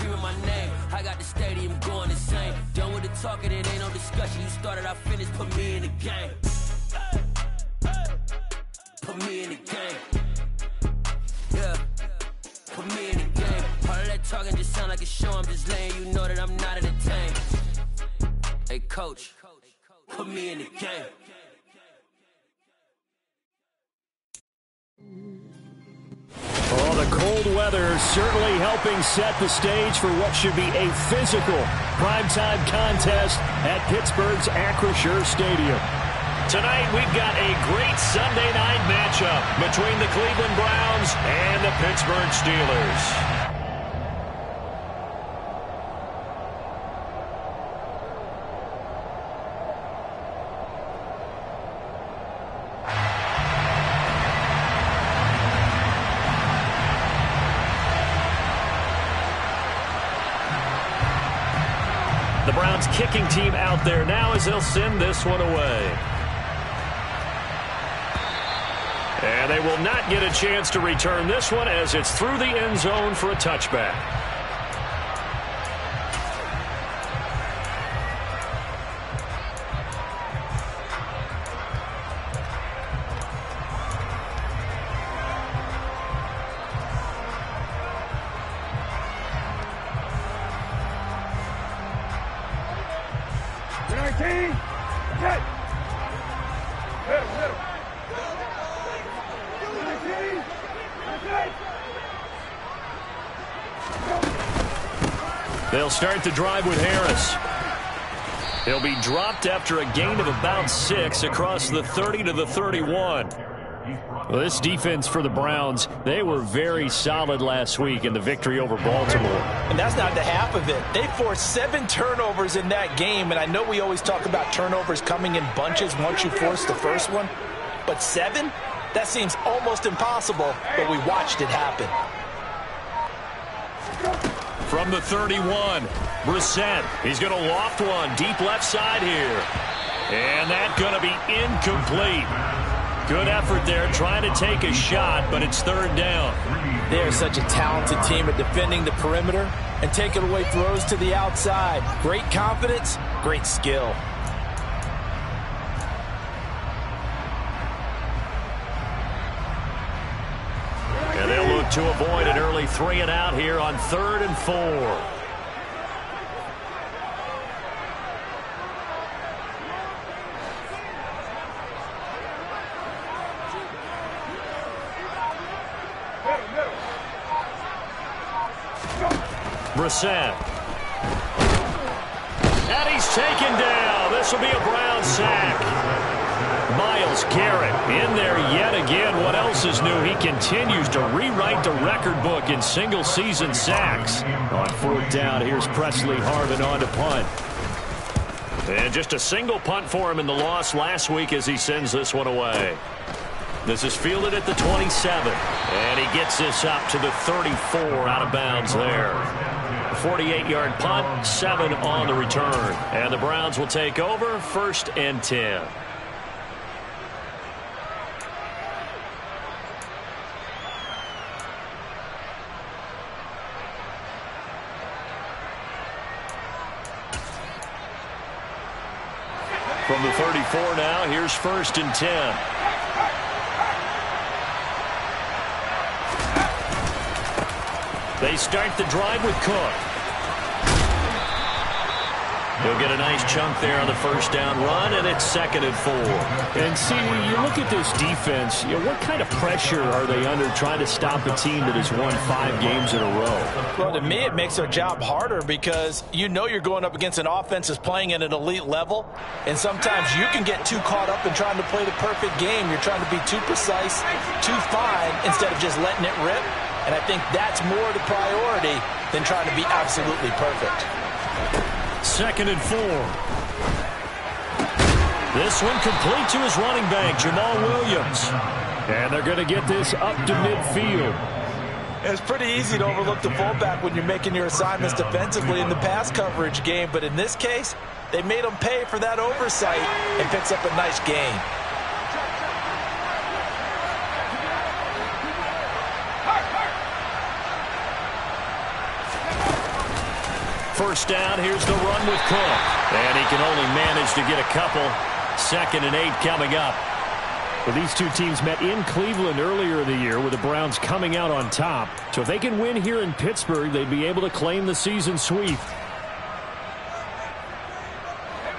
screaming my name. I got the stadium going insane. Done with the talking, it ain't no discussion. You started, I finished, put me in the game. Put me in the game. Yeah, put me in the game. All of that talking just sound like a show. I'm just letting you know that I'm not entertained. Hey, coach, put me in the game. Oh, the cold weather certainly helping set the stage for what should be a physical primetime contest at Pittsburgh's Acrisure Stadium. Tonight, we've got a great Sunday night matchup between the Cleveland Browns and the Pittsburgh Steelers. The Browns kicking team out there now as they'll send this one away. And they will not get a chance to return this one as it's through the end zone for a touchback. They'll start the drive with Harris. He'll be dropped after a gain of about 6 across the 30 to the 31. Well, this defense for the Browns, they were very solid last week in the victory over Baltimore. And that's not the half of it. They forced 7 turnovers in that game, and I know we always talk about turnovers coming in bunches once you force the first one, but 7? That seems almost impossible, but we watched it happen. From the 31, Brissett. He's going to loft one deep left side here. And that's going to be incomplete. Good effort there trying to take a shot, but it's third down. They're such a talented team at defending the perimeter and taking away throws to the outside. Great confidence, great skill. And they'll look to avoid an early 3 and out here on 3rd and 4. Brissett. And he's taken down. This will be a Brown sack. Myles Garrett in there yet again. What else is new? He continues to rewrite the record book in single-season sacks. On 4th down, here's Presley Harvin on to punt. And just a single punt for him in the loss last week as he sends this one away. This is fielded at the 27. And he gets this up to the 34 out of bounds there. 48-yard punt, 7 on the return. And the Browns will take over 1st and 10. From the 34 now, here's 1st and 10. They start the drive with Cook. He'll get a nice chunk there on the 1st down run, and it's 2nd and 4. And see, when you look at this defense, what kind of pressure are they under trying to stop a team that has won 5 games in a row? Well, to me, it makes their job harder because you know you're going up against an offense that's playing at an elite level, and sometimes you can get too caught up in trying to play the perfect game. You're trying to be too precise, too fine, instead of just letting it rip. And I think that's more the priority than trying to be absolutely perfect. 2nd and 4. This one complete to his running back, Jamal Williams. And they're going to get this up to midfield. It's pretty easy to overlook the fullback when you're making your assignments defensively in the pass coverage game. But in this case, they made him pay for that oversight and picks up a nice gain. first down. Here's the run with Cook. And he can only manage to get a couple. 2nd and 8 coming up. Well, these two teams met in Cleveland earlier in the year with the Browns coming out on top. So if they can win here in Pittsburgh, they'd be able to claim the season sweep.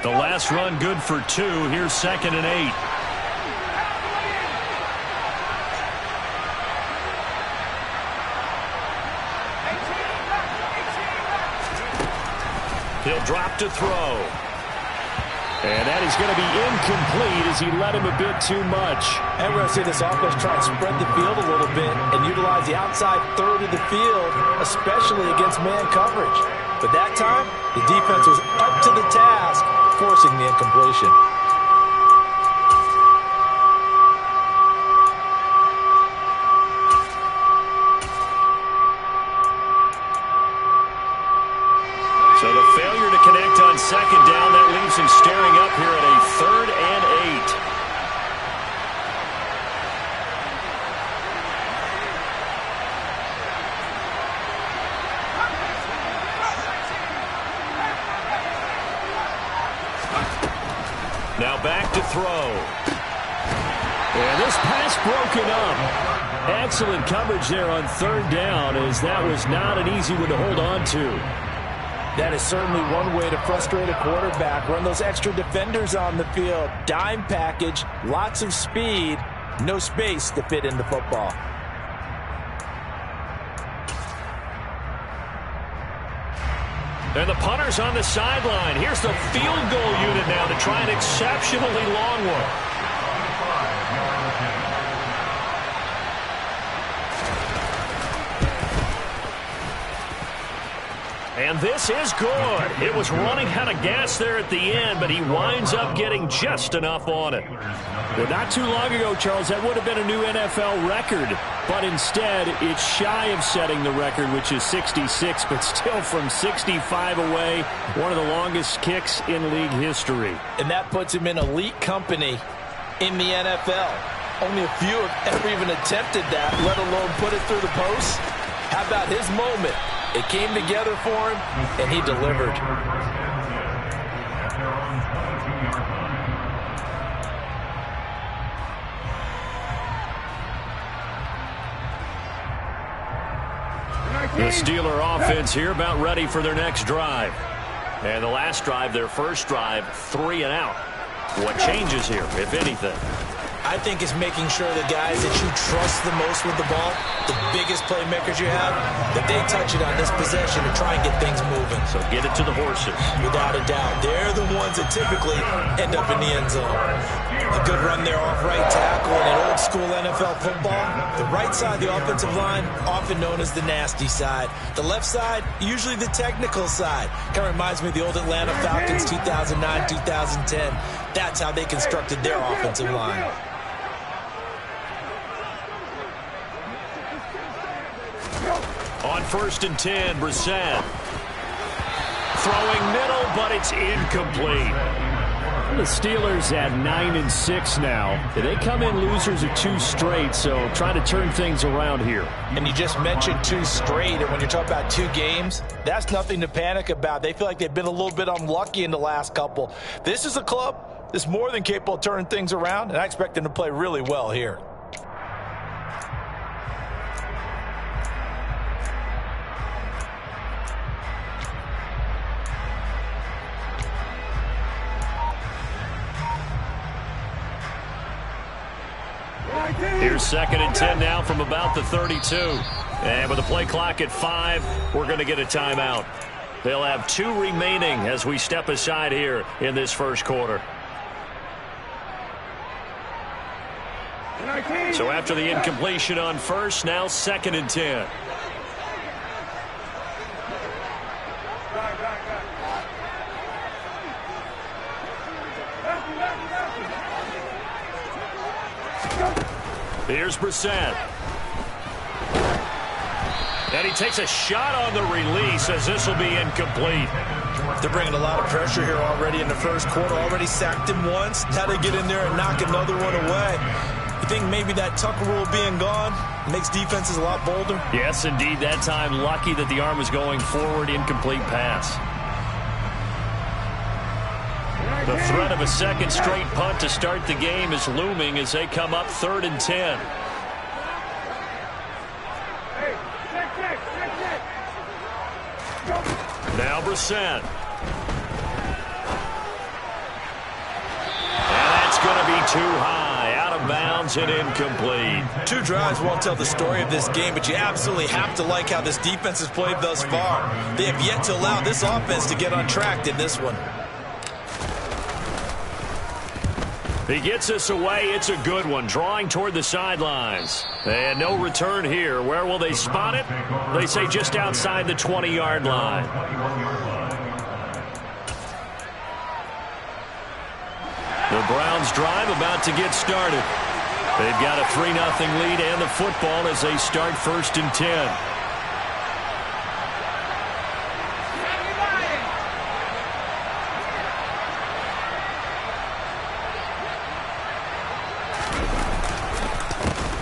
The last run good for 2. Here's 2nd and 8. He'll drop to throw. And that is going to be incomplete as he led him a bit too much. And we're going to see this offense try and spread the field a little bit and utilize the outside third of the field, especially against man coverage. But that time, the defense was up to the task, forcing the incompletion. So the failure to connect on 2nd down, that leaves him staring up here at a 3rd and 8. Now back to throw. And this pass broken up. Excellent coverage there on 3rd down, as that was not an easy one to hold on to. That is certainly one way to frustrate a quarterback. Run those extra defenders on the field. Dime package, lots of speed, no space to fit in the football. And the punter's on the sideline. Here's the field goal unit now to try an exceptionally long one. And this is good. It was running out of gas there at the end, but he winds up getting just enough on it. Well, not too long ago, Charles, that would have been a new NFL record. But instead, it's shy of setting the record, which is 66, but still from 65 away, one of the longest kicks in league history. And that puts him in elite company in the NFL. Only a few have ever even attempted that, let alone put it through the post. How about his moment? It came together for him, and he delivered. The Steeler offense here about ready for their next drive. And the last drive, their first drive, 3 and out. What changes here, if anything? I think it's making sure the guys that you trust the most with the ball, the biggest playmakers you have, that they touch it on this possession to try and get things moving. So get it to the horses. Without a doubt. They're the ones that typically end up in the end zone. A good run there off right tackle in old school NFL football. The right side of the offensive line, often known as the nasty side. The left side, usually the technical side. Kind of reminds me of the old Atlanta Falcons 2009, 2010. That's how they constructed their offensive line. On 1st and 10, Brissett. Throwing middle, but it's incomplete. The Steelers at 9-6 now. They come in losers of 2 straight, so trying to turn things around here. And you just mentioned 2 straight, and when you're talking about 2 games, that's nothing to panic about. They feel like they've been a little bit unlucky in the last couple. This is a club that's more than capable of turning things around, and I expect them to play really well here. Here's 2nd and 10 now from about the 32. And with the play clock at 5, we're going to get a timeout. They'll have 2 remaining as we step aside here in this first quarter. So after the incompletion on first, now 2nd and 10. Here's Brissett. And he takes a shot on the release as this will be incomplete. They're bringing a lot of pressure here already in the first quarter. Already sacked him once. Now they get in there and knock another one away. You think maybe that Tucker rule being gone makes defenses a lot bolder? Yes, indeed. That time lucky that the arm was going forward. Incomplete pass. The threat of a second straight punt to start the game is looming as they come up 3rd and 10. Now Brissett. And that's going to be too high. Out of bounds and incomplete. 2 drives won't tell the story of this game, but you absolutely have to like how this defense has played thus far. They have yet to allow this offense to get on track in this one. He gets us away. It's a good one. Drawing toward the sidelines. And no return here. Where will they spot it? They say just outside the 20-yard line. The Browns drive about to get started. They've got a 3-0 lead and the football as they start 1st and 10.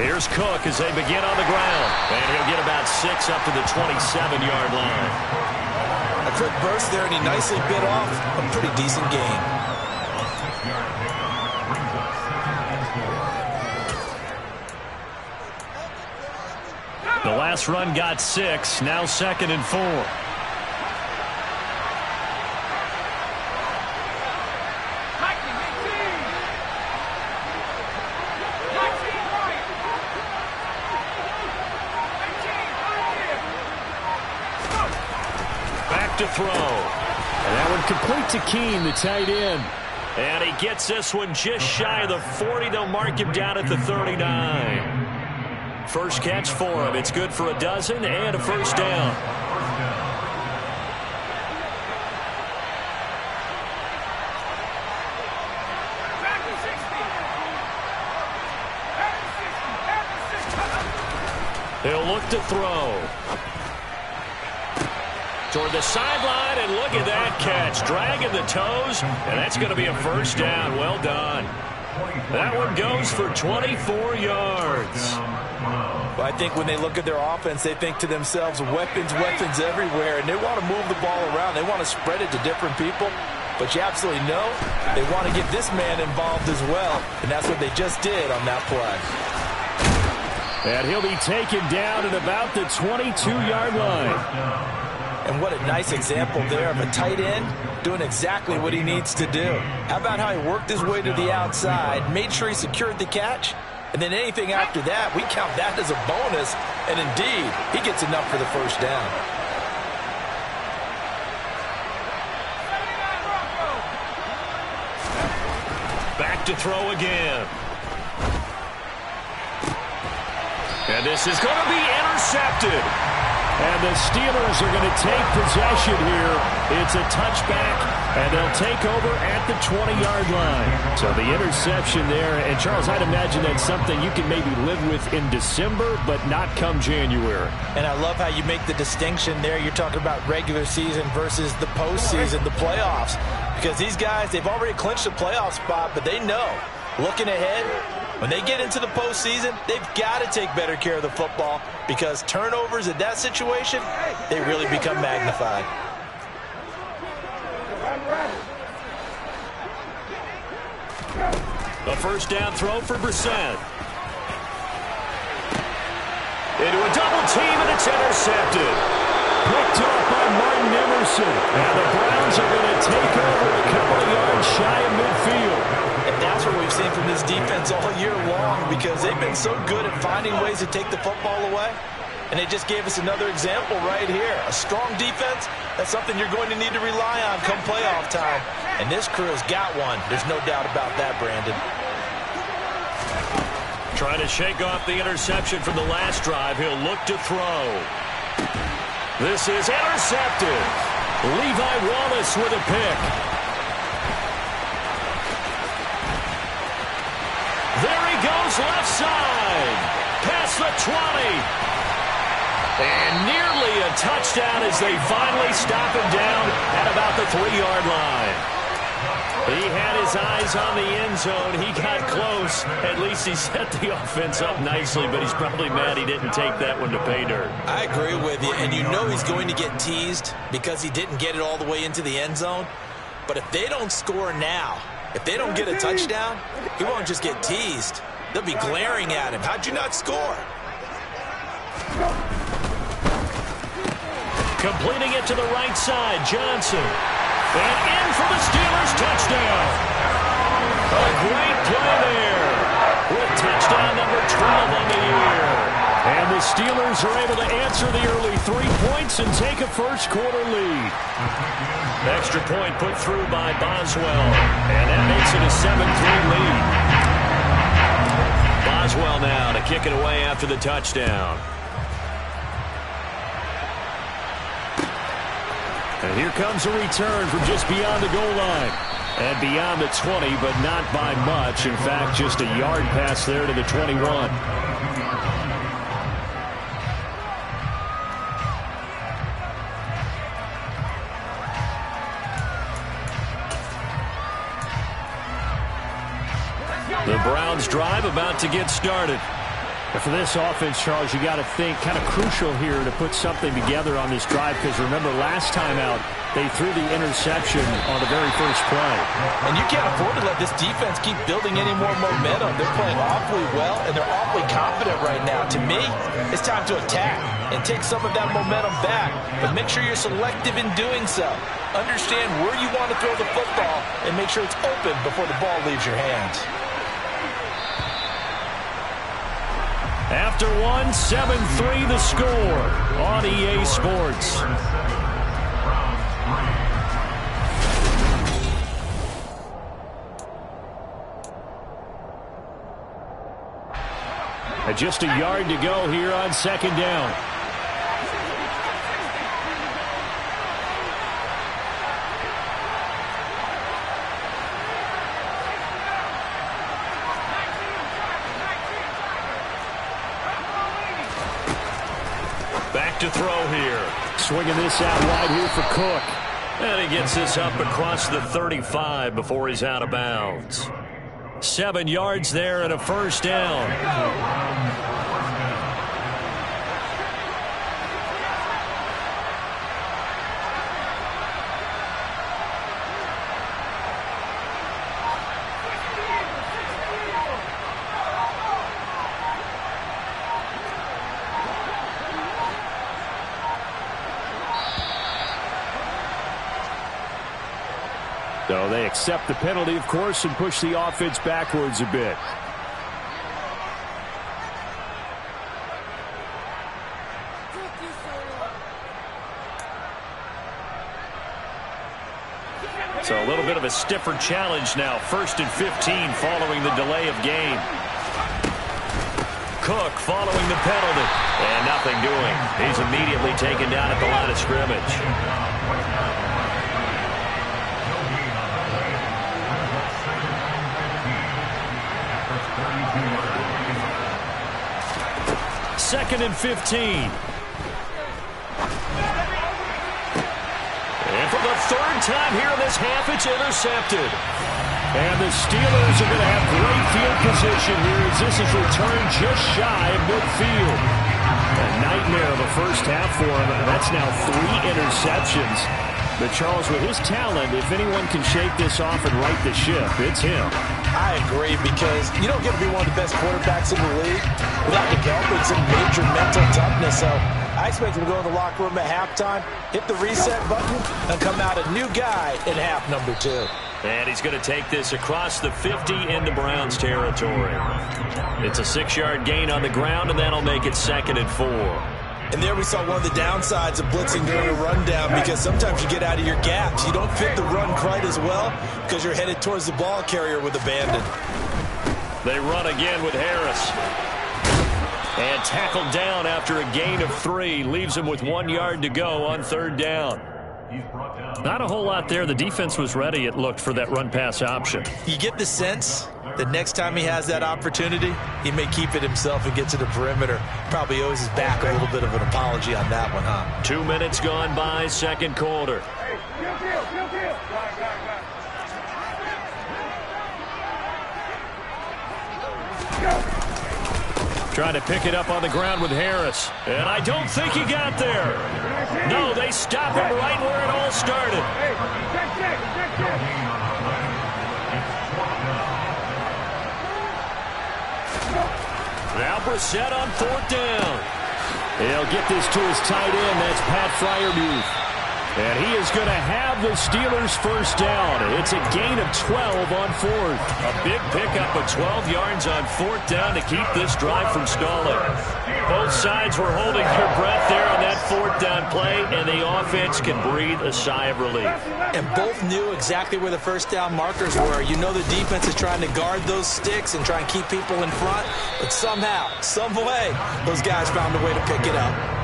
Here's Cook as they begin on the ground. And he'll get about 6 up to the 27-yard line. A quick burst there, and he nicely bit off a pretty decent gain. The last run got 6. Now 2nd and 4. To throw. And that one complete to Keene, the tight end. And he gets this one just shy of the 40. They'll mark him down at the 39. First catch for him. It's good for a dozen and a first down. He'll look to throw. Toward the sideline, and look at that catch. Dragging the toes, and that's going to be a first down. Well done. That one goes for 24 yards. Well, I think when they look at their offense, they think to themselves, weapons, weapons everywhere, and they want to move the ball around. They want to spread it to different people, but you absolutely know they want to get this man involved as well, and that's what they just did on that play. And he'll be taken down at about the 22-yard line. And what a nice example there of a tight end doing exactly what he needs to do. How about how he worked his way to the outside, made sure he secured the catch, and then anything after that, we count that as a bonus. And indeed, he gets enough for the first down. Back to throw again. And this is going to be intercepted. And the Steelers are going to take possession here. It's a touchback, and they'll take over at the 20-yard line. So the interception there. And, Charles, I'd imagine that's something you can maybe live with in December, but not come January. And I love how you make the distinction there. You're talking about regular season versus the postseason, the playoffs. Because these guys, they've already clinched the playoff spot, but they know, looking ahead, when they get into the postseason, they've got to take better care of the football because turnovers in that situation, they really become magnified. A first down throw for Brissett. Into a double team, and it's intercepted. Picked off by Martin Emerson. And the Browns are going to take over a couple of yards shy of midfield. And that's what we've seen from this defense all year long because they've been so good at finding ways to take the football away. And they just gave us another example right here. A strong defense, that's something you're going to need to rely on come playoff time. And this crew's got one. There's no doubt about that, Brandon. Trying to shake off the interception from the last drive. He'll look to throw. This is intercepted. Levi Wallace with a pick. There he goes, left side. Past the 20. And nearly a touchdown as they finally stop him down at about the 3-yard line. He had his eyes on the end zone. He got close. At least he set the offense up nicely, but he's probably mad he didn't take that one to pay dirt. I agree with you, and you know he's going to get teased because he didn't get it all the way into the end zone. But if they don't score now, if they don't get a touchdown, he won't just get teased. They'll be glaring at him. How'd you not score? Completing it to the right side, Johnson. And in for the Steelers touchdown. A great play there with touchdown number 12 on the year. And the Steelers are able to answer the early 3 points and take a first-quarter lead. Extra point put through by Boswell. And that makes it a 7-3 lead. Boswell now to kick it away after the touchdown. And here comes a return from just beyond the goal line. And beyond the 20, but not by much. In fact, just a yard pass there to the 21. The Browns drive about to get started. And for this offense, Charles, you got to think kind of crucial here to put something together on this drive, because remember last time out they threw the interception on the very first play. And you can't afford to let this defense keep building any more momentum. They're playing awfully well, and they're awfully confident right now. To me, it's time to attack and take some of that momentum back, but make sure you're selective in doing so. Understand where you want to throw the football and make sure it's open before the ball leaves your hands. After one, 7-3 the score on EA Sports. And just a yard to go here on second down. To throw here. Swinging this out wide here for Cook. And he gets this up across the 35 before he's out of bounds. 7 yards there and a first down. So they accept the penalty, of course, and push the offense backwards a bit. So a little bit of a stiffer challenge now. 1st and 15 following the delay of game. Cook following the penalty. And nothing doing. He's immediately taken down at the line of scrimmage. Second and 15. And for the 3rd time here in this half, it's intercepted. And the Steelers are going to have great field position here as this is returned just shy of midfield. A nightmare of a first half for him. That's now 3 interceptions. But Charles, with his talent, if anyone can shake this off and right the ship, it's him. I agree, because you don't get to be one of the best quarterbacks in the league without developing some major mental toughness. So I expect him to go in the locker room at halftime, hit the reset button, and come out a new guy in half number 2. And he's going to take this across the 50 into Browns territory. It's a 6-yard gain on the ground, and that'll make it 2nd and 4. And there we saw one of the downsides of blitzing during a rundown, because sometimes you get out of your gaps. You don't fit the run quite as well because you're headed towards the ball carrier with abandon. They run again with Harris. And tackled down after a gain of 3. Leaves him with 1 yard to go on 3rd down. Not a whole lot there. The defense was ready, it looked, for that run-pass option. You get the sense that next time he has that opportunity, he may keep it himself and get to the perimeter. Probably owes his back a little bit of an apology on that one, huh? 2 minutes gone by, 2nd quarter. Trying to pick it up on the ground with Harris. And I don't think he got there. No, they stop him right where it all started. Brissett on 4th down. He'll get this to his tight end. That's Pat Freiermuth. And he is going to have the Steelers' first down. It's a gain of 12 on 4th. A big pickup of 12 yards on 4th down to keep this drive from stalling. Both sides were holding their breath there on that 4th down play, and the offense can breathe a sigh of relief. And both knew exactly where the first down markers were. You know the defense is trying to guard those sticks and try and keep people in front, but somehow, some way, those guys found a way to pick it up.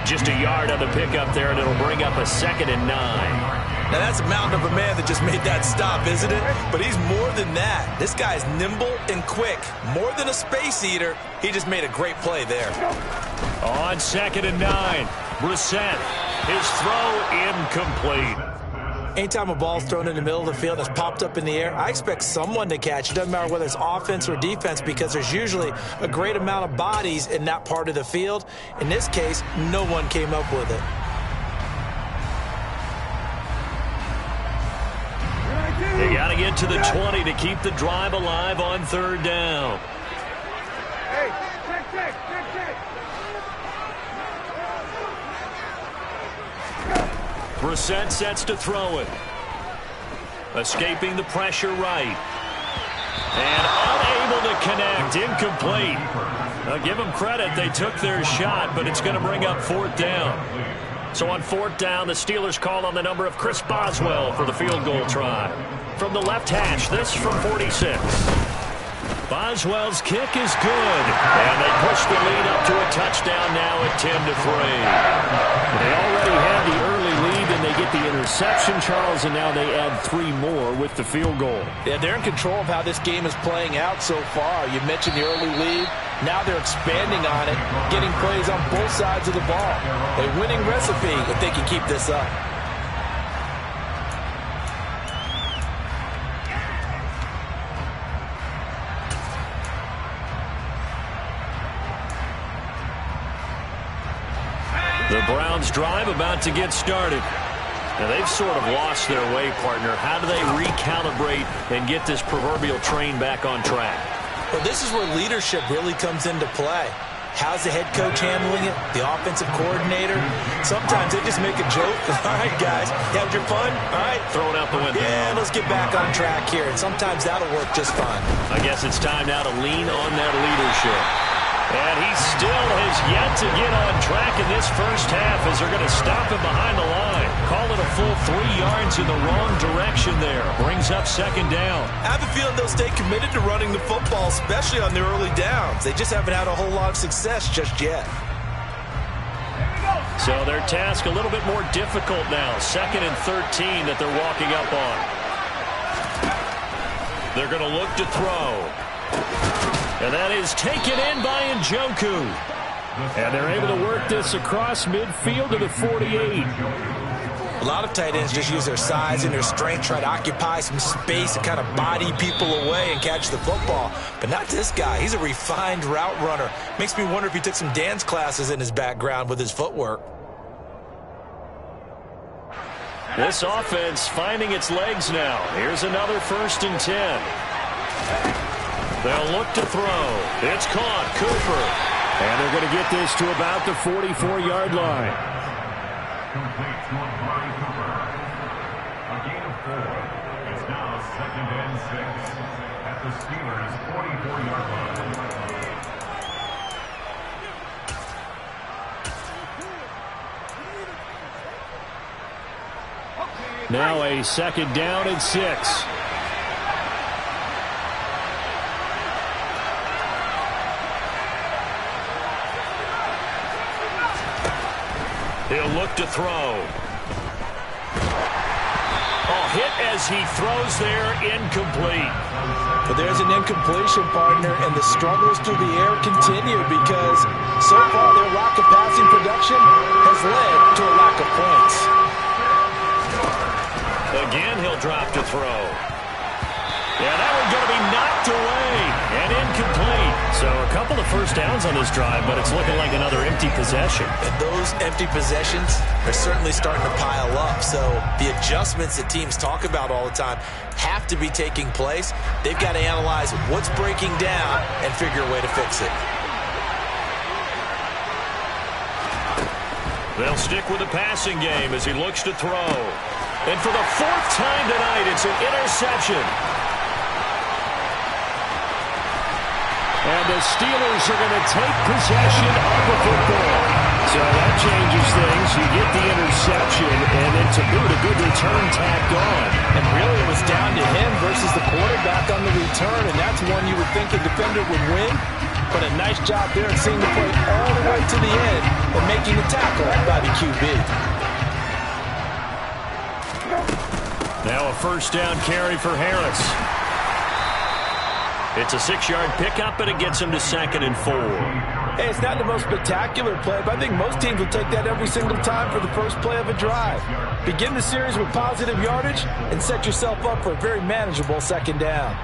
Just a yard on the pickup there, and it'll bring up a 2nd and 9. Now, that's a mountain of a man that just made that stop, isn't it? But he's more than that. This guy's nimble and quick. More than a space eater, he just made a great play there. On 2nd and 9, Brissett. His throw incomplete. Anytime a ball's thrown in the middle of the field that's popped up in the air, I expect someone to catch it. Doesn't matter whether it's offense or defense, because there's usually a great amount of bodies in that part of the field. In this case, no one came up with it. They got to get to the 20 to keep the drive alive on 3rd down. Brissett sets to throw it. Escaping the pressure right. And unable to connect. Incomplete. Now give them credit. They took their shot, but it's going to bring up 4th down. So on 4th down, the Steelers call on the number of Chris Boswell for the field goal try. From the left hash, this from 46. Boswell's kick is good. And they push the lead up to a touchdown now at 10-3. They already had the early lead, and they get the interception, Charles, and now they add 3 more with the field goal. Yeah, they're in control of how this game is playing out so far. You mentioned the early lead. Now they're expanding on it, getting plays on both sides of the ball. A winning recipe if they can keep this up. The Browns drive about to get started. Now they've sort of lost their way, partner. How do they recalibrate and get this proverbial train back on track? Well, this is where leadership really comes into play. How's the head coach handling it? The offensive coordinator? Sometimes they just make a joke. All right, guys, you had your fun? All right. Throw it out the window. Yeah, let's get back on track here. And sometimes that'll work just fine. I guess it's time now to lean on that leadership. And he still has yet to get on track in this first half as they're going to stop him behind the line. Call it a full 3 yards in the wrong direction there. Brings up 2nd down. I have a feeling they'll stay committed to running the football, especially on their early downs. They just haven't had a whole lot of success just yet. So their task a little bit more difficult now. 2nd and 13 that they're walking up on. They're going to look to throw. And that is taken in by Njoku. And they're able to work this across midfield to the 48. A lot of tight ends just use their size and their strength, try to occupy some space and kind of body people away and catch the football. But not this guy. He's a refined route runner. Makes me wonder if he took some dance classes in his background with his footwork. This offense finding its legs now. Here's another 1st and 10. They'll look to throw. It's caught. Cooper. And they're going to get this to about the 44-yard line. Complete to Amari Cooper. A gain of 4. It's now 2nd and 6 at the Steelers' 44-yard line. Now a 2nd down and 6. He'll look to throw. Oh, hit as he throws there, incomplete. But there's an incompletion, partner, and the struggles through the air continue because so far their lack of passing production has led to a lack of points. Again, he'll drop to throw. Yeah, that one's going to be knocked away and incomplete. So a couple of first downs on this drive, but it's looking like another empty possession. And those empty possessions are certainly starting to pile up. So the adjustments that teams talk about all the time have to be taking place. They've got to analyze what's breaking down and figure a way to fix it. They'll stick with the passing game as he looks to throw. And for the fourth time tonight, it's an interception. And the Steelers are going to take possession of the football. So that changes things. You get the interception, and then to boot, a good return tacked on. And really, it was down to him versus the quarterback on the return, and that's one you would think a defender would win. But a nice job there in seeing the play all the way to the end and making the tackle by the QB. Now a first down carry for Harris. It's a 6-yard pickup, and it gets him to 2nd and 4. Hey, it's not the most spectacular play, but I think most teams will take that every single time for the first play of a drive. Begin the series with positive yardage and set yourself up for a very manageable 2nd down.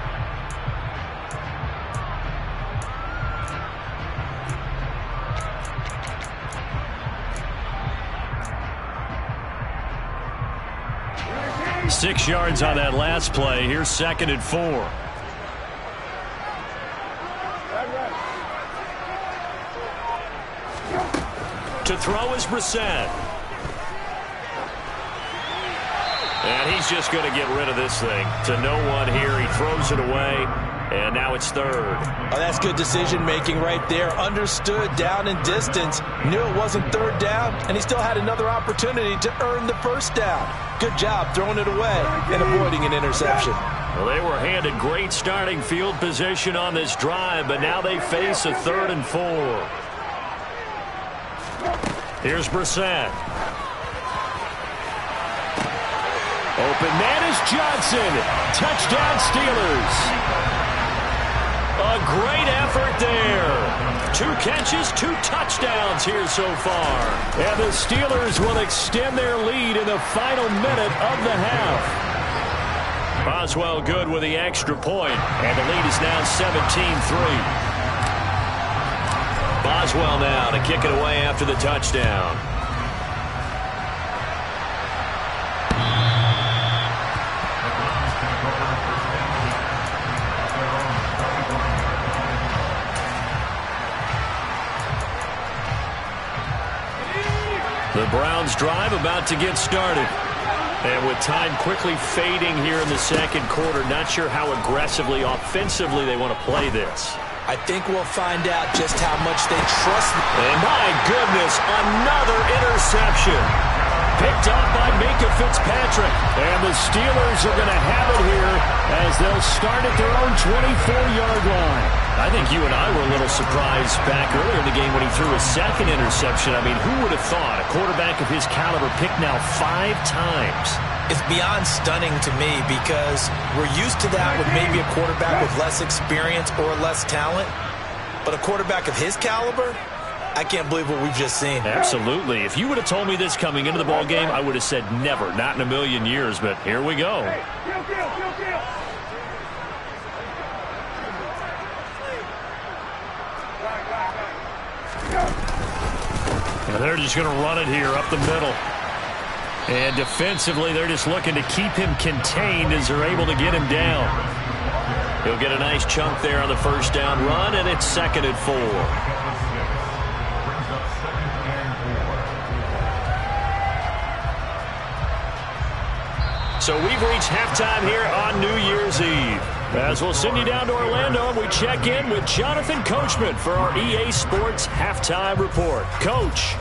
Six yards on that last play. Here's 2nd and 4. To throw is Brissett. And he's just going to get rid of this thing. To no one here. He throws it away. And now it's 3rd. Oh, that's good decision-making right there. Understood down in distance. Knew it wasn't 3rd down. And he still had another opportunity to earn the 1st down. Good job throwing it away and avoiding an interception. Well, they were handed great starting field position on this drive, but now they face a 3rd and 4. Here's Brissett. Open man is Johnson. Touchdown Steelers. A great effort there. 2 catches, 2 touchdowns here so far. And the Steelers will extend their lead in the final minute of the half. Boswell good with the extra point, and the lead is now 17-3. Boswell now to kick it away after the touchdown. The Browns drive about to get started. And with time quickly fading here in the 2nd quarter, not sure how aggressively, offensively they want to play this. I think we'll find out just how much they trust. And my goodness, another interception. Picked up by Minka Fitzpatrick. And the Steelers are going to have it here as they'll start at their own 24-yard line. I think you and I were a little surprised back earlier in the game when he threw his 2nd interception. I mean, who would have thought a quarterback of his caliber picked now 5 times? It's beyond stunning to me because we're used to that with maybe a quarterback with less experience or less talent. But a quarterback of his caliber, I can't believe what we've just seen. Absolutely. If you would have told me this coming into the ball game, I would have said never, not in a million years. But here we go. And they're just going to run it here up the middle. And defensively, they're just looking to keep him contained as they're able to get him down. He'll get a nice chunk there on the first down run, and it's 2nd and 4. So we've reached halftime here on New Year's Eve. As we'll send you down to Orlando, and we check in with Jonathan Coachman for our EA Sports Halftime Report. Coach.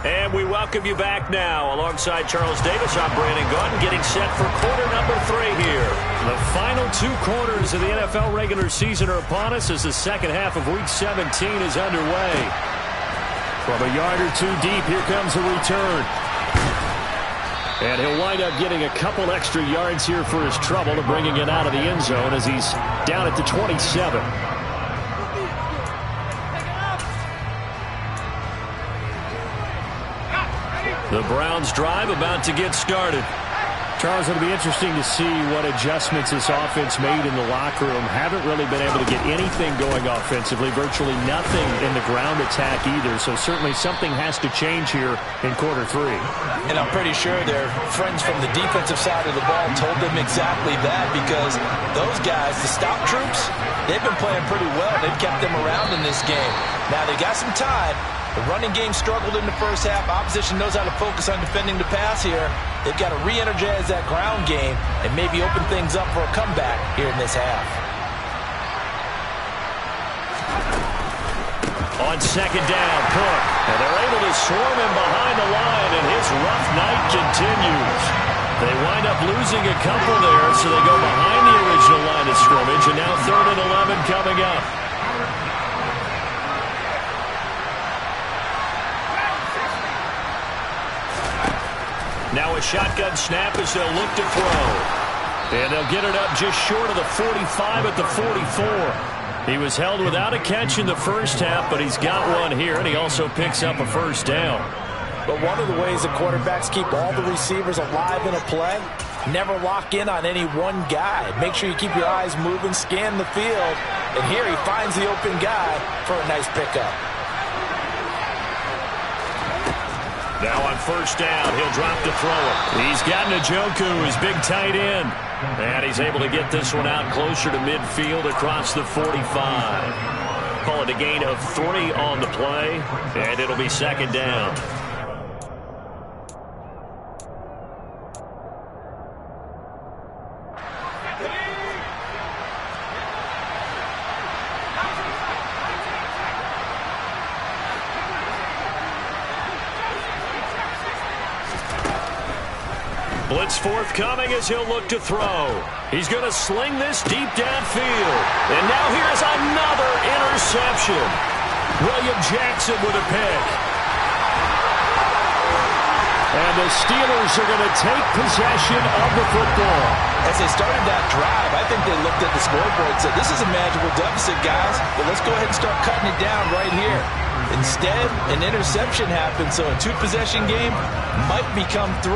And we welcome you back now. Alongside Charles Davis, I'm Brandon Gordon, getting set for quarter number 3 here. The final 2 quarters of the NFL regular season are upon us as the second half of Week 17 is underway. From a yard or 2 deep, here comes the return. And he'll wind up getting a couple extra yards here for his trouble to bringing it out of the end zone as he's down at the 27. The Browns drive about to get started. Charles, it'll be interesting to see what adjustments this offense made in the locker room. Haven't really been able to get anything going offensively, virtually nothing in the ground attack either. So certainly something has to change here in quarter 3. And I'm pretty sure their friends from the defensive side of the ball told them exactly that, because those guys, the stop troops, they've been playing pretty well. They've kept them around in this game. Now they got some time. The running game struggled in the first half. Opposition knows how to focus on defending the pass here. They've got to re-energize that ground game and maybe open things up for a comeback here in this half. On second down, Cook. And they're able to swarm him behind the line, and his rough night continues. They wind up losing a couple there, so they go behind the original line of scrimmage, and now 3rd and 11 coming up. Now a shotgun snap as they'll look to throw. And they'll get it up just short of the 45 at the 44. He was held without a catch in the first half, but he's got one here, and he also picks up a first down. But one of the ways that quarterbacks keep all the receivers alive in a play, never lock in on any one guy. Make sure you keep your eyes moving, scan the field, and here he finds the open guy for a nice pickup. Now on first down, he'll drop to throw it. He's got Njoku, his big tight end. And he's able to get this one out closer to midfield across the 45. Call it a gain of 3 on the play, and it'll be second down. Blitz forthcoming as he'll look to throw. He's going to sling this deep downfield. And now here's another interception. William Jackson with a pick. And the Steelers are going to take possession of the football. As they started that drive, I think they looked at the scoreboard and said, this is a manageable deficit, guys, but let's go ahead and start cutting it down right here. Instead, an interception happened, so a 2-possession game might become 3.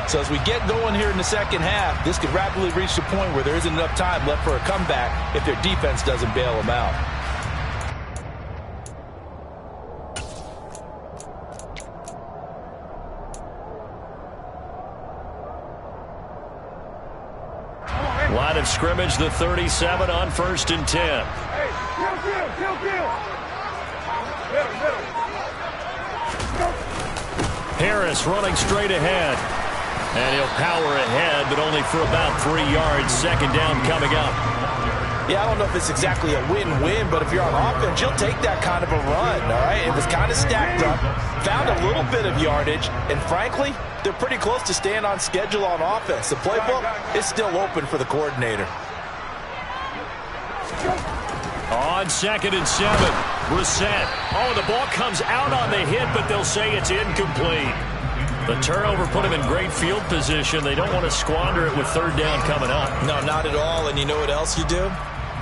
So as we get going here in the second half, this could rapidly reach the point where there isn't enough time left for a comeback if their defense doesn't bail them out. Line of scrimmage, the 37 on 1st and 10. Harris running straight ahead. And he'll power ahead, but only for about 3 yards. Second down coming up. Yeah, I don't know if it's exactly a win-win, but if you're on offense, you'll take that kind of a run, all right? It was kind of stacked up, found a little bit of yardage, and frankly, they're pretty close to staying on schedule on offense. The playbook is still open for the coordinator. On 2nd and 7, Brissett. Oh, the ball comes out on the hit, but they'll say it's incomplete. The turnover put him in great field position. They don't want to squander it with 3rd down coming up. No, not at all. And you know what else you do?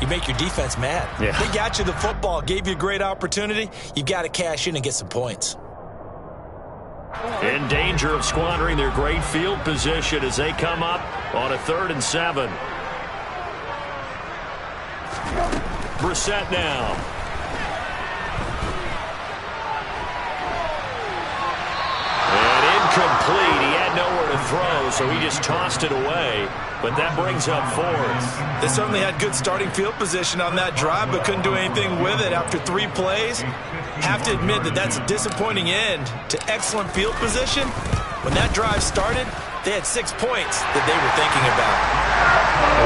You make your defense mad. Yeah. They got you the football, gave you a great opportunity. You got to cash in and get some points. In danger of squandering their great field position as they come up on a 3rd and 7. Brissett now. Complete. He had nowhere to throw, so he just tossed it away. But that brings up 4th. They certainly had good starting field position on that drive, but couldn't do anything with it after 3 plays. Have to admit that that's a disappointing end to excellent field position. When that drive started, they had 6 points that they were thinking about.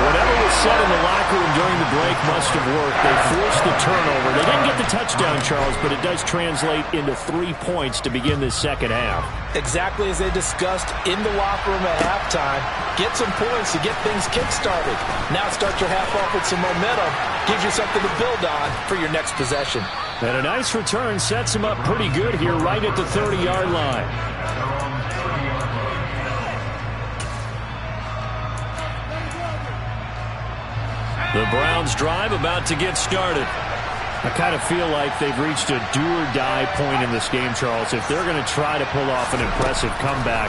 Whatever was said in the locker room during the break must have worked. They forced the turnover. They didn't get the touchdown, Charles, but it does translate into 3 points to begin this second half. Exactly as they discussed in the locker room at halftime. Get some points to get things kick-started. Now start your half off with some momentum. Gives you something to build on for your next possession. And a nice return sets him up pretty good here right at the 30-yard line. The Browns drive about to get started. I kind of feel like they've reached a do-or-die point in this game, Charles. If they're going to try to pull off an impressive comeback,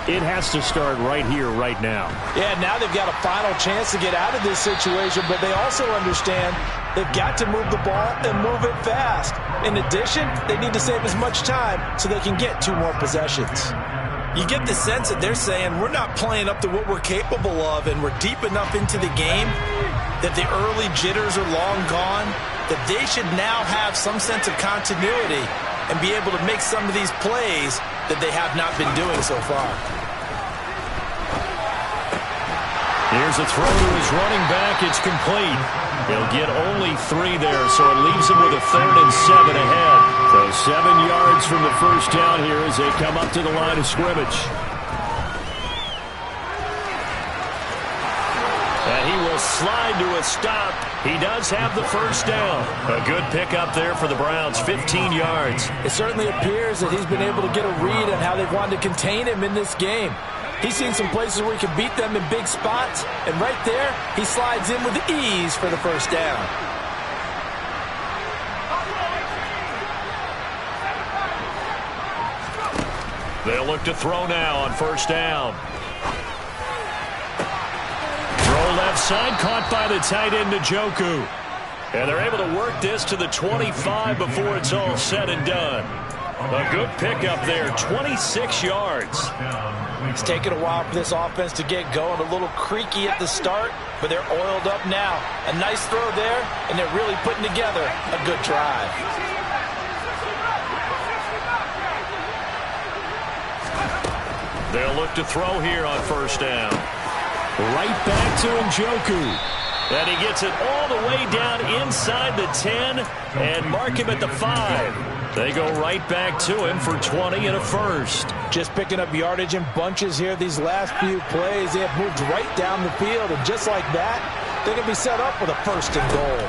it has to start right here, right now. Yeah, now they've got a final chance to get out of this situation, but they also understand they've got to move the ball and move it fast. In addition, they need to save as much time so they can get 2 more possessions. You get the sense that they're saying we're not playing up to what we're capable of, and we're deep enough into the game that the early jitters are long gone, that they should now have some sense of continuity and be able to make some of these plays that they have not been doing so far. Here's a throw to his running back. It's complete. He'll get only 3 there, so it leaves him with a 3rd and 7 ahead. So 7 yards from the first down here as they come up to the line of scrimmage. And he will slide to a stop. He does have the first down. A good pickup there for the Browns, 15 yards. It certainly appears that he's been able to get a read on how they've wanted to contain him in this game. He's seen some places where he can beat them in big spots, and right there, he slides in with ease for the first down. They'll look to throw now on first down. Throw left side, caught by the tight end, Njoku. And they're able to work this to the 25 before it's all said and done. A good pickup there, 26 yards. It's taken a while for this offense to get going. A little creaky at the start, but they're oiled up now. A nice throw there, and they're really putting together a good drive. They'll look to throw here on first down. Right back to Njoku. And he gets it all the way down inside the 10 and mark him at the 5. They go right back to him for 20 and a first. Just picking up yardage in bunches here these last few plays. They have moved right down the field, and just like that, they're going to be set up with a first and goal.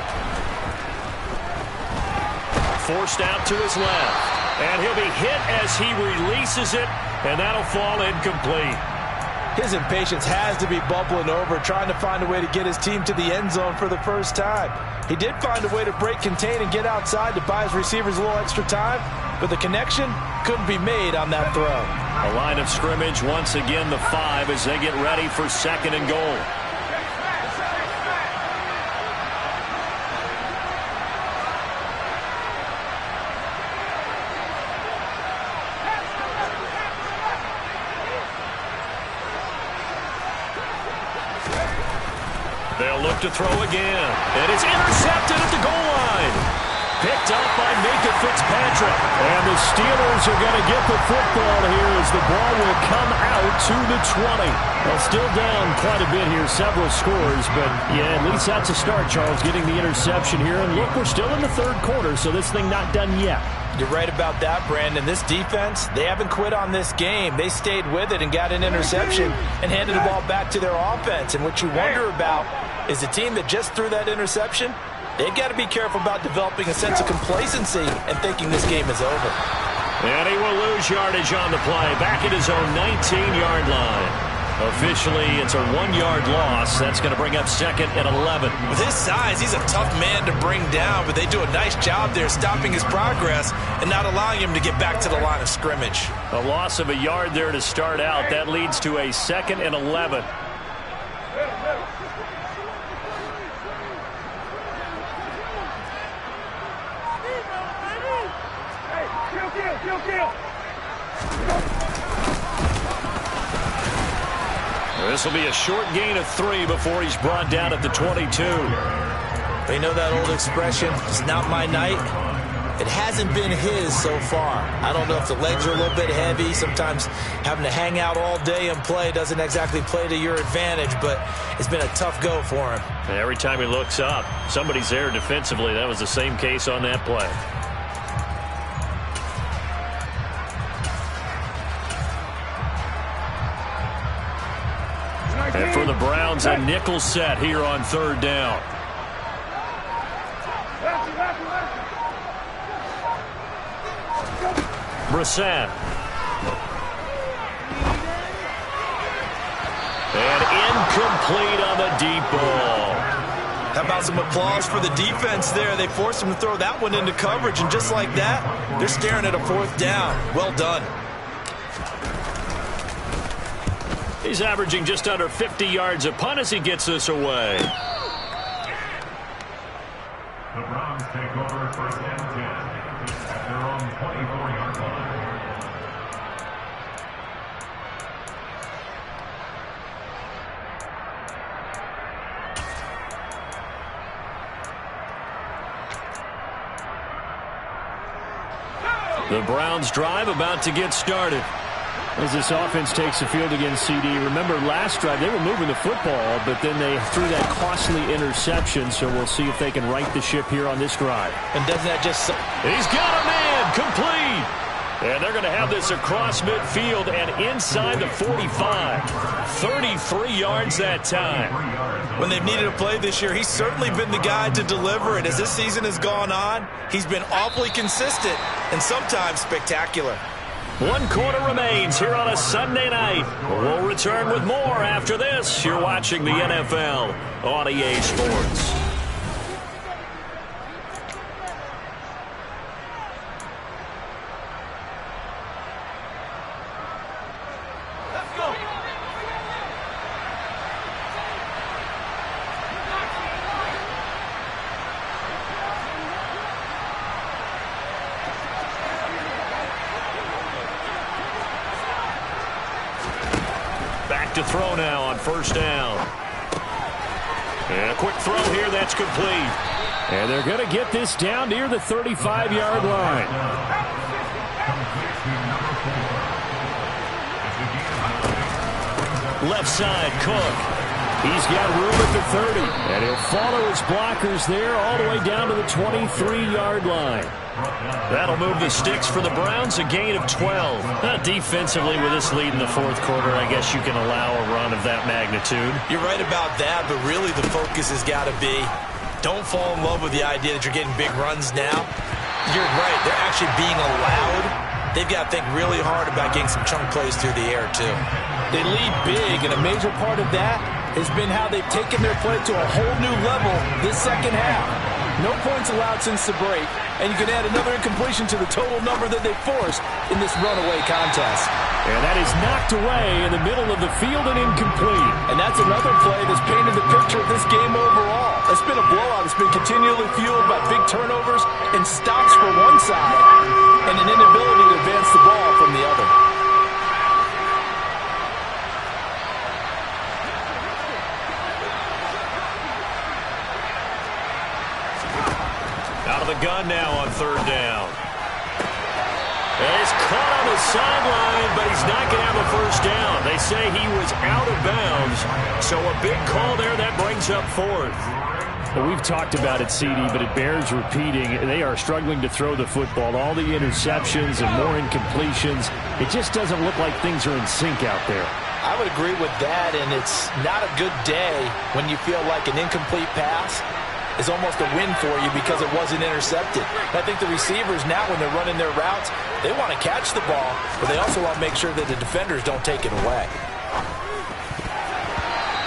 Forced out to his left. And he'll be hit as he releases it, and that'll fall incomplete. His impatience has to be bubbling over, trying to find a way to get his team to the end zone for the first time. He did find a way to break contain and get outside to buy his receivers a little extra time, but the connection couldn't be made on that throw. A line of scrimmage, once again the 5 as they get ready for second and goal. They'll look to throw again. And it's intercepted at the goal line. Picked up by Minka Fitzpatrick. And the Steelers are going to get the football here as the ball will come out to the 20. Well, still down quite a bit here, several scores. But, yeah, at least that's a start, Charles, getting the interception here. And, look, we're still in the third quarter, so this thing not done yet. You're right about that, Brandon. This defense, they haven't quit on this game. They stayed with it and got an interception and handed the ball back to their offense. And what you wonder about is the team that just threw that interception, they've got to be careful about developing a sense of complacency and thinking this game is over. And he will lose yardage on the play, back at his own 19-yard line. Officially, it's a 1-yard loss. That's going to bring up second and 11. With his size, he's a tough man to bring down, but they do a nice job there stopping his progress and not allowing him to get back to the line of scrimmage. A loss of a yard there to start out. That leads to a second and 11. This will be a short gain of 3 before he's brought down at the 22. You know that old expression, it's not my night? It hasn't been his so far. I don't know if the legs are a little bit heavy. Sometimes having to hang out all day and play doesn't exactly play to your advantage, but it's been a tough go for him. And every time he looks up, somebody's there defensively. That was the same case on that play. And for the Browns, a nickel set here on third down. Brissett. And incomplete on the deep ball. How How about some applause for the defense there? They forced him to throw that one into coverage, and just like that, they're staring at a 4th down. Well done. He's averaging just under 50 yards a punt as he gets this away. The Browns take over 1st and 10 at their own 24-yard line. The Browns drive about to get started. As this offense takes the field against CD, remember last drive they were moving the football, but then they threw that costly interception, so we'll see if they can right the ship here on this drive. And doesn't that just... He's got a man, complete. And they're going to have this across midfield and inside the 45. 33 yards that time. When they've needed a play this year, he's certainly been the guy to deliver it. As this season has gone on, he's been awfully consistent and sometimes spectacular. 1 quarter remains here on a Sunday night. We'll return with more after this. You're watching the NFL on EA Sports. To throw now on 1st down. And a quick throw here that's complete. And they're going to get this down near the 35-yard line. Left side, Cook. He's got room at the 30. And he'll follow his blockers there all the way down to the 23-yard line. That'll move the sticks for the Browns, a gain of 12. Defensively, with this lead in the 4th quarter, I guess you can allow a run of that magnitude. You're right about that, but really the focus has got to be don't fall in love with the idea that you're getting big runs now. You're right. They're actually being allowed. They've got to think really hard about getting some chunk plays through the air, too. They lead big, and a major part of that has been how they've taken their play to a whole new level this second half. No points allowed since the break, and you can add another incompletion to the total number that they forced in this runaway contest. And that is knocked away in the middle of the field and incomplete. And that's another play that's painted the picture of this game overall. It's been a blowout. It's been continually fueled by big turnovers and stops for one side and an inability to advance the ball from the other. Out of the gun now on 3rd down. And he's caught on the sideline, but he's not going to have a 1st down. They say he was out of bounds, so a big call there that brings up 4th. Well, we've talked about it, CD, but it bears repeating. They are struggling to throw the football. All the interceptions and more incompletions. It just doesn't look like things are in sync out there. I would agree with that, and it's not a good day when you feel like an incomplete pass is almost a win for you because it wasn't intercepted. I think the receivers now, when they're running their routes, they want to catch the ball, but they also want to make sure that the defenders don't take it away.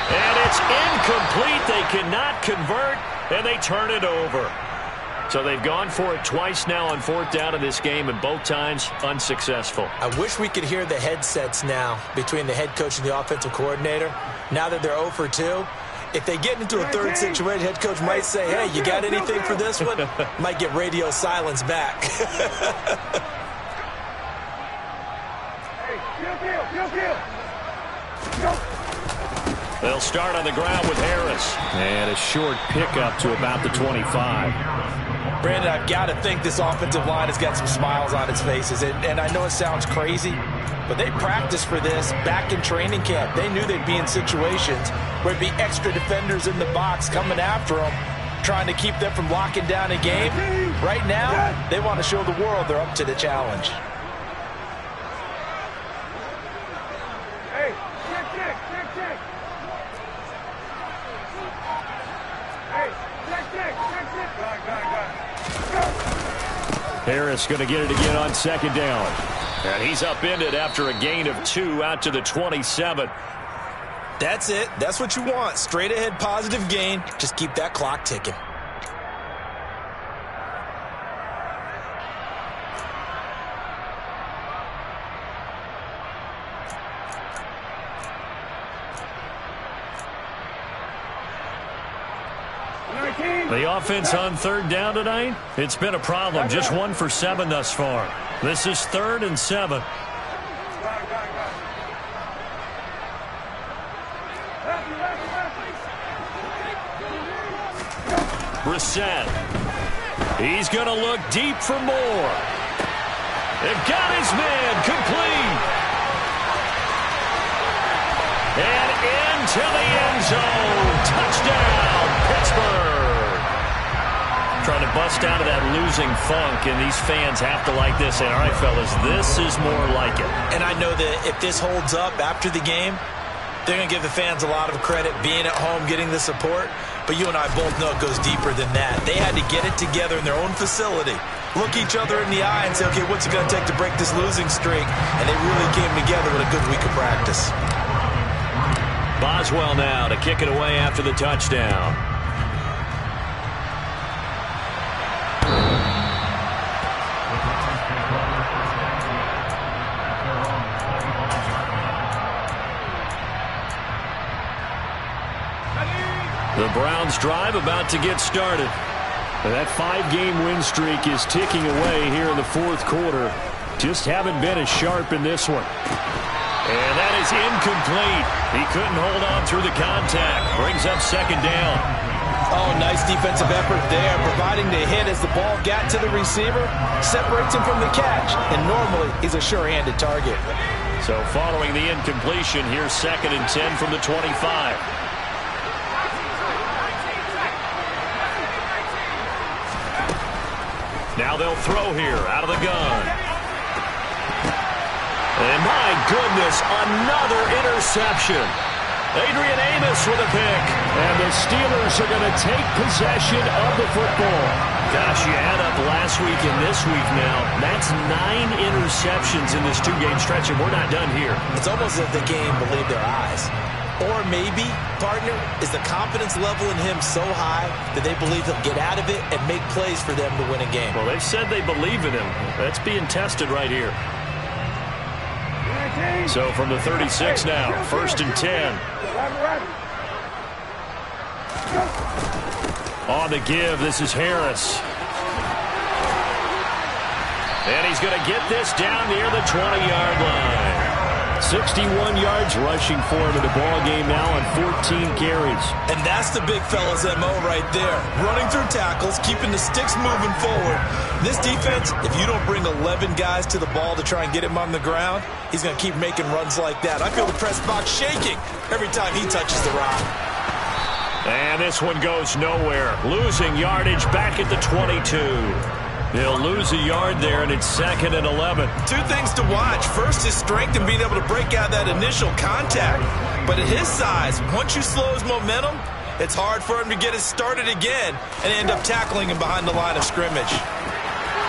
And it's incomplete. They cannot convert, and they turn it over. So they've gone for it twice now on 4th down in this game, and both times unsuccessful. I wish we could hear the headsets now between the head coach and the offensive coordinator. Now that they're 0 for 2, if they get into a 3rd situation, head coach might say, hey, you got anything for this one? Might get radio silence back. They'll start on the ground with Harris. And a short pickup to about the 25. Brandon, I've got to think this offensive line has got some smiles on its faces. And I know it sounds crazy, but they practiced for this back in training camp. They knew they'd be in situations where there'd be extra defenders in the box coming after them, trying to keep them from locking down a game. Right now, they want to show the world they're up to the challenge. Harris going to get it again on 2nd down. And he's upended after a gain of 2 out to the 27. That's it. That's what you want. Straight ahead positive gain. Just keep that clock ticking. The offense on third down tonight, it's been a problem. Just 1 for 7 thus far. This is 3rd and 7. Brissett. He's going to look deep for more. They've got his man complete. And into the end zone. Touchdown, Pittsburgh. Trying to bust out of that losing funk, and these fans have to like this. And all right, fellas, this is more like it. And I know that if this holds up after the game, they're going to give the fans a lot of credit being at home, getting the support. But you and I both know it goes deeper than that. They had to get it together in their own facility, look each other in the eye and say, okay, what's it going to take to break this losing streak? And they really came together with a good week of practice. Boswell now to kick it away after the touchdown. The Browns drive about to get started. That 5-game win streak is ticking away here in the 4th quarter. Just haven't been as sharp in this one. And that is incomplete. He couldn't hold on through the contact. Brings up 2nd down. Oh, nice defensive effort there, providing the hit as the ball got to the receiver, separates him from the catch, and normally he's a sure-handed target. So following the incompletion, here's 2nd and 10 from the 25. Now they'll throw here out of the gun. And my goodness, another interception. Adrian Amos with a pick. And the Steelers are going to take possession of the football. Gosh, you add up last week and this week now. That's 9 interceptions in this 2-game stretch, and we're not done here. It's almost as if the game believed their eyes. Or maybe, partner, is the confidence level in him so high that they believe he'll get out of it and make plays for them to win a game. Well, they've said they believe in him. That's being tested right here. So from the 36 now, 1st and 10. On the give, this is Harris. And he's going to get this down near the 20-yard line. 61 yards rushing for him in the ball game now on 14 carries. And that's the big fella's MO right there. Running through tackles, keeping the sticks moving forward. This defense, if you don't bring 11 guys to the ball to try and get him on the ground, he's going to keep making runs like that. I feel the press box shaking every time he touches the rock. And this one goes nowhere. Losing yardage back at the 22. They'll lose a yard there, and it's 2nd and 11. 2 things to watch. First, his strength and being able to break out that initial contact. But at his size, once you slow his momentum, it's hard for him to get it started again and end up tackling him behind the line of scrimmage.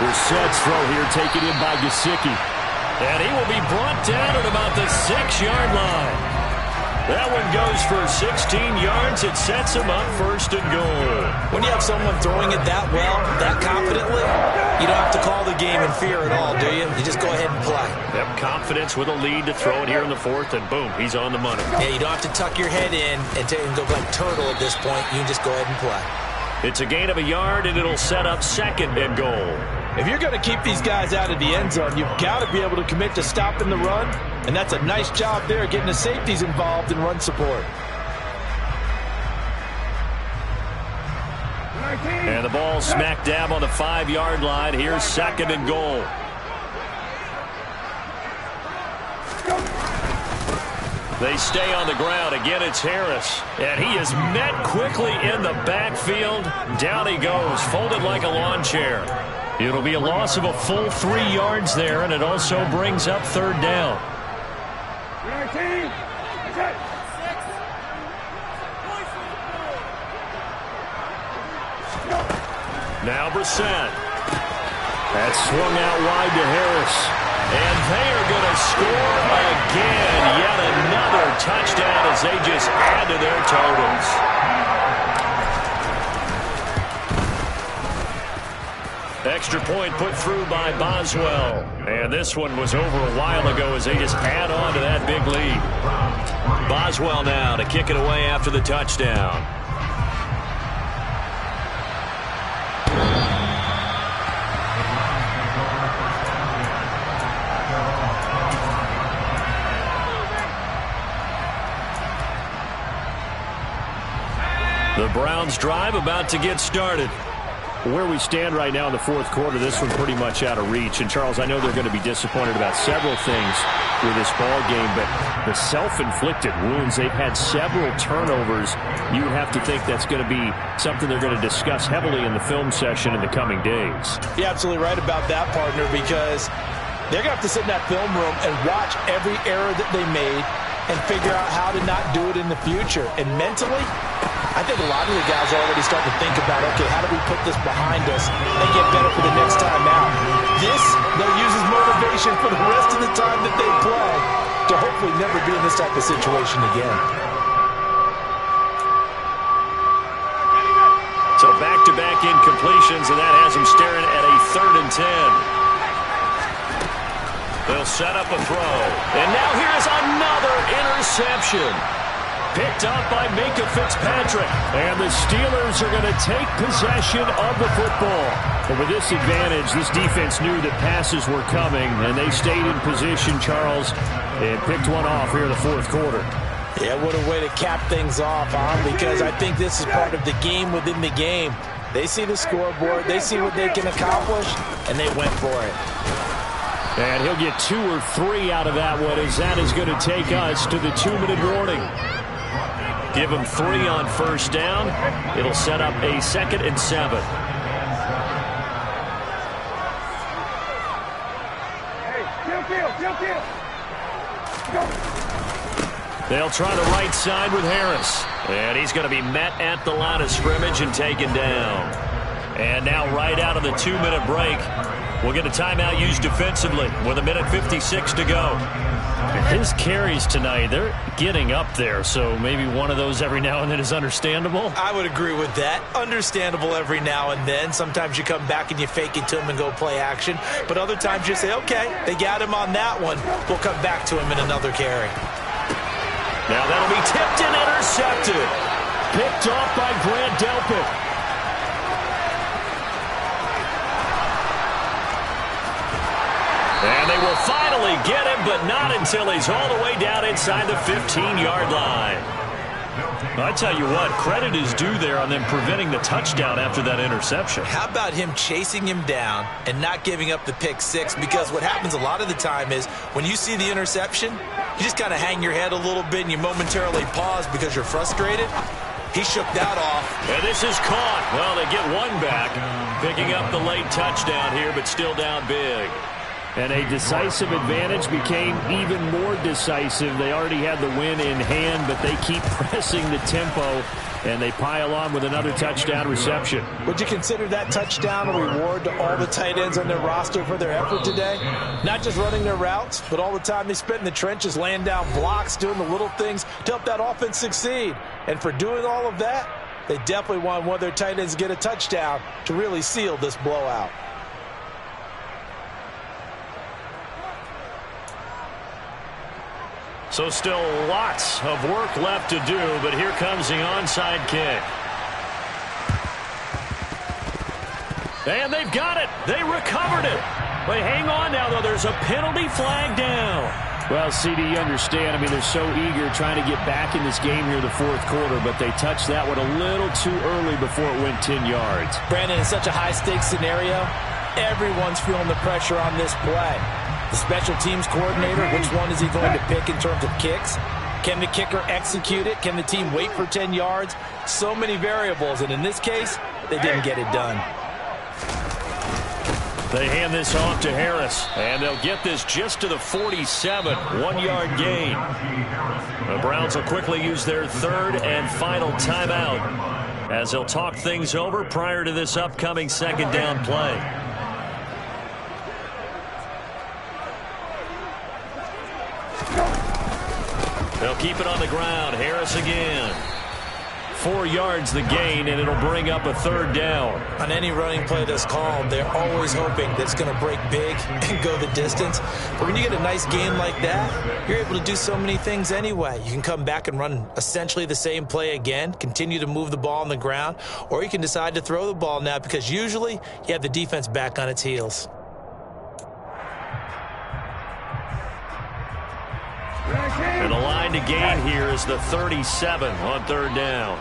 Brissett's throw here taken in by Gesicki. And he will be brought down at about the 6-yard line. That one goes for 16 yards. It sets him up 1st and goal. When you have someone throwing it that well, that confidently, you don't have to call the game in fear at all, do you? You just go ahead and play. Yep, confidence with a lead to throw it here in the 4th, and boom, he's on the money. Yeah, you don't have to tuck your head in and go like turtle at this point. You can just go ahead and play. It's a gain of a yard, and it'll set up 2nd and goal. If you're going to keep these guys out of the end zone, you've got to be able to commit to stopping the run, and that's a nice job there getting the safeties involved in run support. And the ball smack dab on the 5-yard line. Here's 2nd and goal. They stay on the ground. Again, it's Harris. And he is met quickly in the backfield. Down he goes, folded like a lawn chair. It'll be a loss of a full 3 yards there, and it also brings up 3rd down. Now Brissett. That's swung out wide to Harris. And they are going to score again. Yet another touchdown as they just add to their totals. Extra point put through by Boswell. And this one was over a while ago as they just add on to that big lead. Boswell now to kick it away after the touchdown. The Browns drive about to get started. Where we stand right now in the fourth quarter, this one pretty much out of reach. And, Charles, I know they're going to be disappointed about several things with this ball game, but the self-inflicted wounds, they've had several turnovers. You would have to think that's going to be something they're going to discuss heavily in the film session in the coming days. You're absolutely right about that, partner, because they're going to have to sit in that film room and watch every error that they made and figure out how to not do it in the future. And mentally, I think a lot of the guys are already starting to think about, okay, how do we put this behind us and get better for the next time out? This, they'll use as motivation for the rest of the time that they play to hopefully never be in this type of situation again. So back-to-back incompletions, and that has them staring at a 3rd and 10. They'll set up a throw. And now here's another interception. Picked up by Minka Fitzpatrick. And the Steelers are going to take possession of the football. But with this advantage, this defense knew that passes were coming, and they stayed in position, Charles, and picked one off here in the fourth quarter. Yeah, what a way to cap things off, because I think this is part of the game within the game. They see the scoreboard, they see what they can accomplish, and they went for it. And he'll get 2 or 3 out of that one, as that is going to take us to the 2-minute warning. Give them 3 on first down. It'll set up a 2nd and 7. They'll try the right side with Harris. And he's going to be met at the line of scrimmage and taken down. And now right out of the 2-minute break, we'll get a timeout used defensively with 1:56 to go. His carries tonight, they're getting up there, so maybe one of those every now and then is understandable. I would agree with that. Understandable every now and then. Sometimes you come back and you fake it to him and go play action. But other times you say, okay, they got him on that one. We'll come back to him in another carry. Now that'll be tipped and intercepted. Picked off by Grant Delpit. And they will finally get him, but not until he's all the way down inside the 15-yard line. I tell you what, credit is due there on them preventing the touchdown after that interception. How about him chasing him down and not giving up the pick six? Because what happens a lot of the time is when you see the interception, you just kind of hang your head a little bit and you momentarily pause because you're frustrated. He shook that off. And this is caught. Well, they get one back, picking up the late touchdown here, but still down big. And a decisive advantage became even more decisive. They already had the win in hand, but they keep pressing the tempo, and they pile on with another touchdown reception. Would you consider that touchdown a reward to all the tight ends on their roster for their effort today? Not just running their routes, but all the time they spent in the trenches, laying down blocks, doing the little things to help that offense succeed. And for doing all of that, they definitely want one of their tight ends to get a touchdown to really seal this blowout. So still lots of work left to do, but here comes the onside kick. And they've got it. They recovered it. But hang on now, though. There's a penalty flag down. Well, CD, you understand. I mean, they're so eager trying to get back in this game here in the fourth quarter, but they touched that one a little too early before it went 10 yards. Brandon, in such a high-stakes scenario, everyone's feeling the pressure on this play. The special teams coordinator, which one is he going to pick in terms of kicks? Can the kicker execute it? Can the team wait for 10 yards? So many variables, and in this case, they didn't get it done. They hand this off to Harris, and they'll get this just to the 47, 1-yard gain. The Browns will quickly use their third and final timeout as they'll talk things over prior to this upcoming second down play. They'll keep it on the ground. Harris again. 4 yards the gain, and it'll bring up a 3rd down. On any running play that's called, they're always hoping that it's going to break big and go the distance. But when you get a nice game like that, you're able to do so many things anyway. You can come back and run essentially the same play again, continue to move the ball on the ground, or you can decide to throw the ball now because usually you have the defense back on its heels. And the line to gain here is the 37 on 3rd down.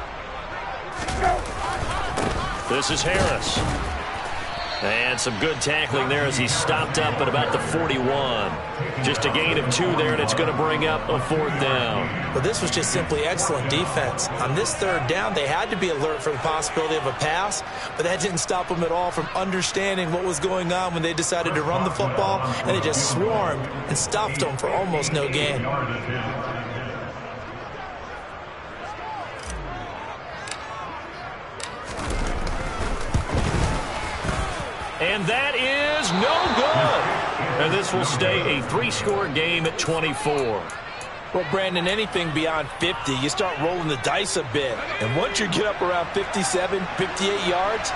This is Harris. And some good tackling there as he stopped up at about the 41. Just a gain of 2 there, and it's going to bring up a 4th down. But this was just simply excellent defense. On this 3rd down, they had to be alert for the possibility of a pass, but that didn't stop them at all from understanding what was going on when they decided to run the football, and they just swarmed and stopped them for almost no gain. And that is no good. And this will stay a 3-score game at 24. Well, Brandon, anything beyond 50, you start rolling the dice a bit. And once you get up around 57, 58 yards,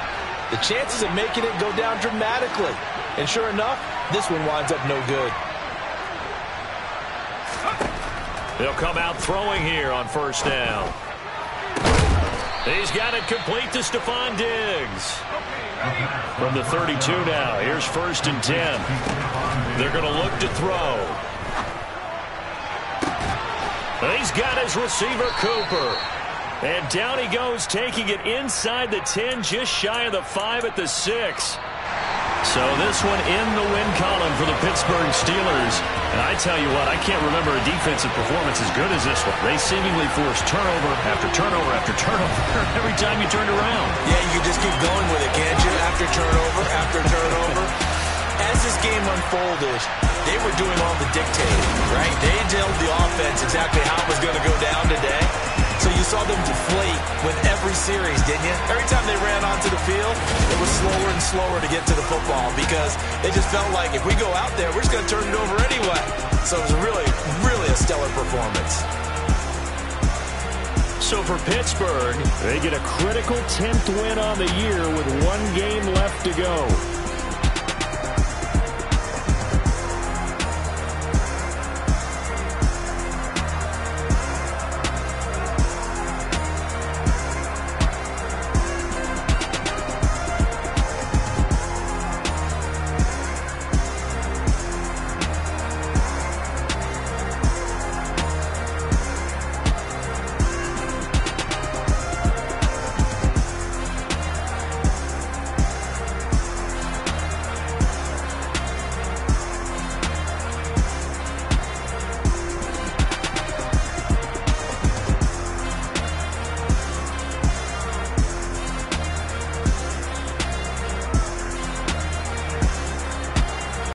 the chances of making it go down dramatically. And sure enough, this one winds up no good. They'll come out throwing here on 1st down. He's got it complete to Stephon Diggs. From the 32 now, here's 1st and 10. They're going to look to throw. He's got his receiver, Cooper. And down he goes, taking it inside the 10, just shy of the 5 at the 6. So this one in the win column for the Pittsburgh Steelers. And I tell you what, I can't remember a defensive performance as good as this one. They seemingly forced turnover after turnover after turnover every time you turned around. Yeah, you can just keep going with it, can't you? After turnover. As this game unfolded, they were doing all the dictating, right? They told the offense exactly how it was going to go down today. So you saw them deflate with every series, didn't you? Every time they ran onto the field, it was slower and slower to get to the football because they just felt like if we go out there, we're just going to turn it over anyway. So it was really, really a stellar performance. So for Pittsburgh, they get a critical 10th win on the year with 1 game left to go.